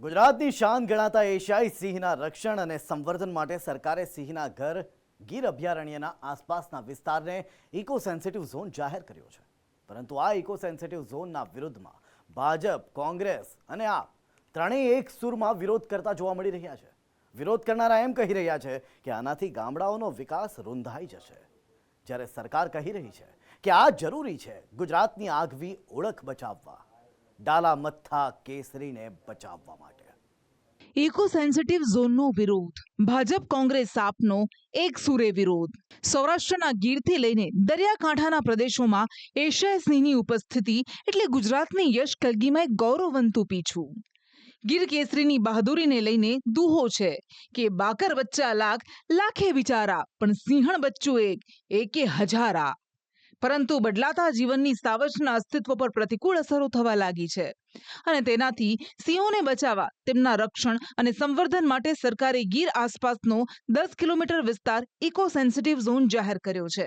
ગુજરાતની શાન ગણાતા એશિયાઈ સિંહના રક્ષણ અને સંવર્ધન માટે સરકારે સિંહના ઘર ગીર અભયારણ્યના આસપાસના વિસ્તારને ઇકો સેન્સિટિવ ઝોન જાહેર કર્યો છે। પરંતુ આ ઇકો સેન્સિટિવ ઝોનના વિરુદ્ધમાં ભાજપ, કોંગ્રેસ અને આપ ત્રણેય એક સૂરમાં વિરોધ કરતા જોવા મળી રહ્યા છે। વિરોધ કરનારા એમ કહી રહ્યા છે કે આનાથી ગામડાઓનો વિકાસ રૂંધાઈ જશે, જ્યારે સરકાર કહી રહી છે કે આ જરૂરી છે ગુજરાતની આગવી ઓળખ બચાવવા, ડાલા મથ્થા કેસરીને બચાવવા માટે। ઇકો સેન્સિટિવ ઝોનનો વિરોધ, ભાજપ કોંગ્રેસ આપનો એક સૂરે વિરોધ। સૌરાષ્ટ્રના ગીરથી લઈને દરિયાકાંઠાના પ્રદેશોમાં એશિયાઈ સિંહની ઉપસ્થિતિ એટલે ગુજરાતની યશ કલગીમાં એક ગૌરવવંતું પીછું। ગીર કેસરીની બહાદુરીને લઈને દુહો છે કે બાકર બચ્ચા લાખ, લાખે બિચારા, પણ સિંહણ બચ્ચું એક, એકે હજારા। પરંતુ બદલાતા જીવનની સાવજના અસ્તિત્વ પર પ્રતિકૂળ અસરો થવા લાગી છે અને તેનાથી સિંહોને બચાવવા, તેમના રક્ષણ અને સંવર્ધન માટે સરકારે ગીર આસપાસનો 10 કિલોમીટર વિસ્તાર ઇકો સેન્સિટિવ ઝોન જાહેર કર્યો છે,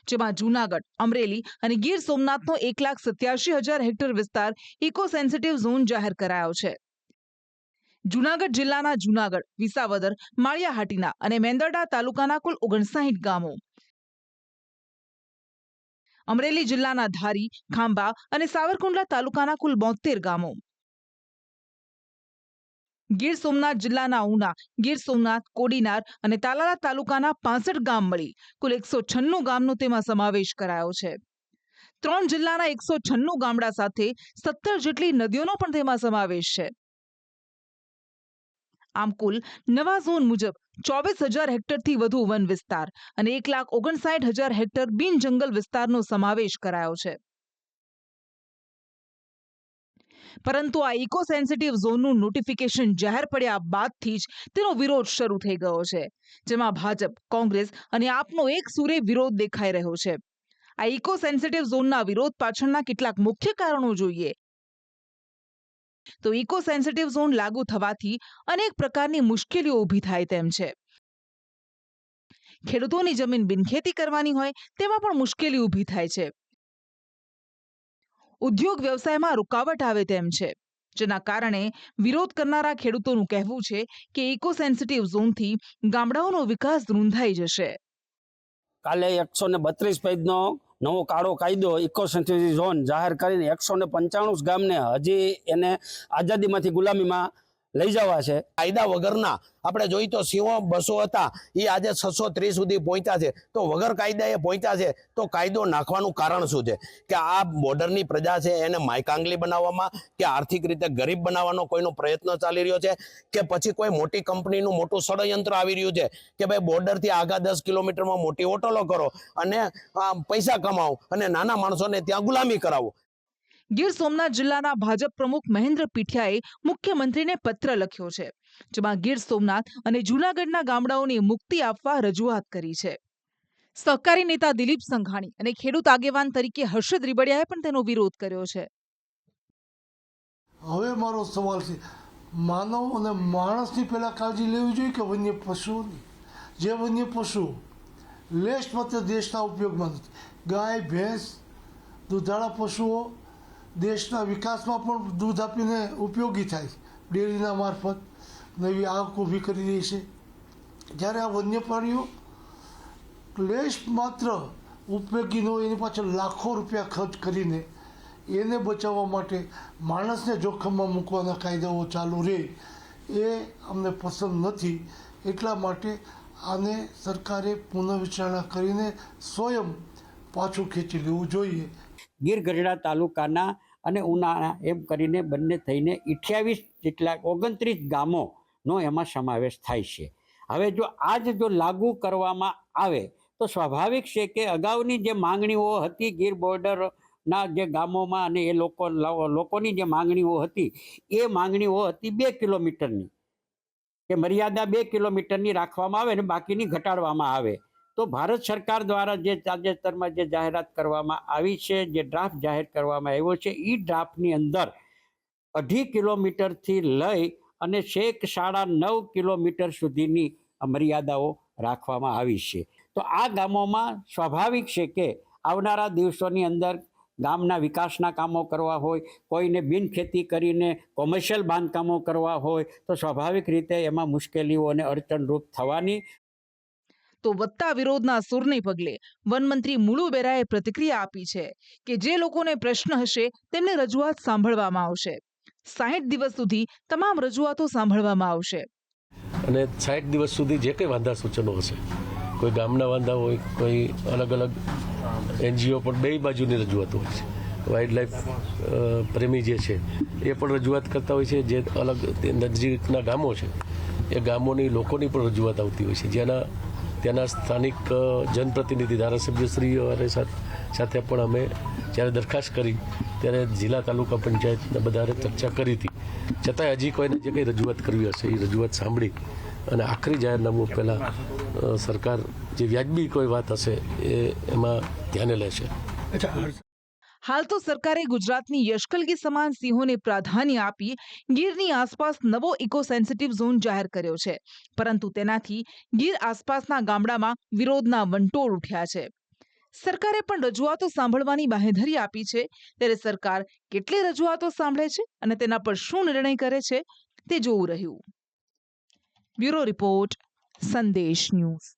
જેમાં જૂનાગઢ, અમરેલી અને ગીર સોમનાથનો 1,87,000 હેક્ટર વિસ્તાર ઇકો સેન્સિટિવ ઝોન જાહેર કરાયો છે। જૂનાગઢ જિલ્લાના જૂનાગઢ, વિસાવદર, માળિયાહાટીના અને મેંદરડા તાલુકાના કુલ 59 ગામો, અમરેલી જિલ્લાના ધારી, ખાંભા અને સાવરકુંડલા તાલુકાના કુલ 72 ગામો, ગીર સોમનાથ જિલ્લાના ઉના, ગીર સોમનાથ, કોડીનાર અને તાલાલા તાલુકાના 65 ગામ મળી કુલ 196 ગામનો તેમાં સમાવેશ કરાયો છે। 3 જિલ્લાના 196 ગામડા સાથે 17 જેટલી નદીઓનો પણ તેમાં સમાવેશ છે। આમ કુલ નવા ઝોન મુજબ 24,000 હેક્ટરથી વધુ વન વિસ્તાર અને 1,59,000 હેક્ટર બિન જંગલ વિસ્તારનો સમાવેશ કરાયો છે। પરંતુ આ ઇકો સેન્સિટિવ ઝોનનું નોટિફિકેશન જાહેર પડ્યા બાદથી જ તેનો વિરોધ શરૂ થઈ ગયો છે, જેમાં ભાજપ, કોંગ્રેસ અને આપનો એક સૂરે વિરોધ દેખાઈ રહ્યો છે। આ ઇકો સેન્સિટિવ ઝોનના વિરોધ પાછળના કેટલાક મુખ્ય કારણો જોઈએ તો ઇકો સેન્સિટિવ ઝોન લાગુ થવાથી અનેક પ્રકારની મુશ્કેલીઓ ઊભી થાય તેમ છે। ખેડૂતોની જમીન બિનખેતી કરવાની હોય તેમાં પણ મુશ્કેલી ઊભી થાય છે। ઉદ્યોગ વ્યવસાયમાં રૂકાવટ આવે તેમ છે, જેના કારણે વિરોધ કરનારા ખેડૂતોનું કહેવું છે કે ઇકો સેન્સિટિવ ઝોનથી ગામડાઓનો વિકાસ રૂંધાઈ જશે। કાલે 132 પેજનો નવો કાળો કાયદો ઇકો સેન્સિટિવ ઝોન જાહેર કરીને 195 ગામને હજી એને આઝાદીમાંથી ગુલામીમાં લઈ જવા છે। કાયદા વગરના આપણે જોઈએ તો સિંહો 200 હતા, એ આજે 630 સુધી પહોંચ્યા છે, તો વગર કાયદાએ પહોંચ્યા છે તો કાયદો નાખવાનું કારણ શું છે? કે આ બોર્ડરની પ્રજા છે એને માયકાંગલી બનાવવામાં, કે આર્થિક રીતે ગરીબ બનાવવાનો કોઈનો પ્રયત્ન ચાલી રહ્યો છે, કે પછી કોઈ મોટી કંપનીનું મોટું ષડયંત્ર આવી રહ્યું છે કે ભાઈ બોર્ડરથી આગા 10 કિલોમીટરમાં મોટી હોટલો કરો અને પૈસા કમાવો અને નાના માણસોને ત્યાં ગુલામી કરાવો। ગીર સોમનાથ જિલ્લાના ભાજપ પ્રમુખ મહેન્દ્ર પીઠિયાએ મુખ્યમંત્રીને પત્ર લખ્યો છે, જેમાં ગીર સોમનાથ અને જૂનાગઢના ગામડાઓની મુક્તિ આપવા રજૂઆત કરી છે। સહકારી નેતા દિલીપ સંઘાણી અને ખેડૂત આગેવાન તરીકે હર્ષદ રીબડિયાએ પણ તેનો વિરોધ કર્યો છે। હવે મારો સવાલ છે, માનવ અને માણસની પહેલાં કાળજી લેવી જોઈએ કે વન્ય પશુઓની? જે વન્ય પશુઓ લેશ માત્ર દેશના ઉપયોગમાં નથી, ગાય, ભેંસ, દૂધાળા પશુઓ દેશના વિકાસમાં પણ દૂધ આપીને ઉપયોગી થાય, ડેરીના મારફત નવી આવક ઊભી કરી રહી છે, જ્યારે આ વન્ય પ્રાણીઓ લેશ માત્ર ઉપયોગી ન હોય એની પાછળ લાખો રૂપિયા ખર્ચ કરીને એને બચાવવા માટે માણસને જોખમમાં મૂકવાના કાયદાઓ ચાલુ રહે એ અમને પસંદ નથી। એટલા માટે આને સરકારે પુનઃવિચારણા કરીને સ્વયં પાછું ખેંચી લેવું જોઈએ। ગીર ગઢડા તાલુકાના અને ઉનાના એમ કરીને બંને થઈને 28 જેટલા 29 ગામોનો એમાં સમાવેશ થાય છે। હવે જો આજ જો લાગુ કરવામાં આવે તો સ્વાભાવિક છે કે અગાઉની જે માંગણીઓ હતી ગીર બોર્ડરના જે ગામોમાં અને એ લોકોની જે માંગણીઓ હતી એ માંગણીઓ હતી 2 કિલોમીટરની, કે મર્યાદા 2 કિલોમીટરની રાખવામાં આવે અને બાકીની ઘટાડવામાં આવે। તો ભારત સરકાર દ્વારા જે તાજેતરમાં જે જાહેરાત કરવામાં આવી છે, જે ડ્રાફ્ટ જાહેર કરવામાં આવ્યો છે, એ ડ્રાફ્ટની અંદર 2.5 કિલોમીટરથી લઈ અને છેક 9.5 કિલોમીટર સુધીની મર્યાદાઓ રાખવામાં આવી છે। તો આ ગામોમાં સ્વાભાવિક છે કે આવનારા દિવસોની અંદર ગામના વિકાસના કામો કરવા હોય, કોઈને બિનખેતી કરીને કોમર્શિયલ બાંધકામો કરવા હોય તો સ્વાભાવિક રીતે એમાં મુશ્કેલીઓ અને અડચણરૂપ થવાની. તો વધતા વિરોધના સૂરને પગલે વનમંત્રી મુળુ બેરાએ પ્રતિક્રિયા આપી છે કે જે લોકોને પ્રશ્ન હશે તેમને રજૂઆત સાંભળવામાં આવશે. 60 દિવસ સુધી તમામ રજૂઆતો સાંભળવામાં આવશે અને 60 દિવસ સુધી જે કંઈ વાંધા સૂચનો હશે, કોઈ ગામના વાંધા હોય, કોઈ અલગ અલગ NGO પણ બે બાજુની રજૂઆતો હોય છે. વાઇલ્ડ લાઈફ પ્રેમી જે છે એ પણ રજૂઆત કરતા હોય છે. જે અલગ નજીકના ગામો છે એ ગામોની લોકોની પણ રજૂઆત આવતી હોય છે, જેના ત્યાંના સ્થાનિક જનપ્રતિનિધિ ધારાસભ્યશ્રીઓ સાથે પણ અમે જ્યારે દરખાસ્ત કરી ત્યારે જિલ્લા તાલુકા પંચાયતને બધાને ચર્ચા કરી હતી. છતાંય હજી કોઈને જે કંઈ રજૂઆત કરવી હશે એ રજૂઆત સાંભળી અને આખરી જાહેરનામું પહેલાં સરકાર જે વ્યાજબી કોઈ વાત હશે એમાં ધ્યાને લેશે. હાલ તો સરકારે ગુજરાતની યશકલગી સમાન સિંહોને પ્રાધાન્ય આપી ગીરની આસપાસ નવો ઇકો સેન્સિટિવ ઝોન જાહેર કર્યો છે, પરંતુ તેનાથી ગીર આસપાસના ગામડામાં વિરોધના વંટોળ ઉઠ્યા છે. સરકારે પણ રજૂઆતો સાંભળવાની બાંહેધરી આપી છે, ત્યારે સરકાર કેટલી રજૂઆતો સાંભળે છે અને તેના પર શું નિર્ણય કરે છે તે જોવું રહ્યું. બ્યુરો રિપોર્ટ, સંદેશ ન્યૂઝ.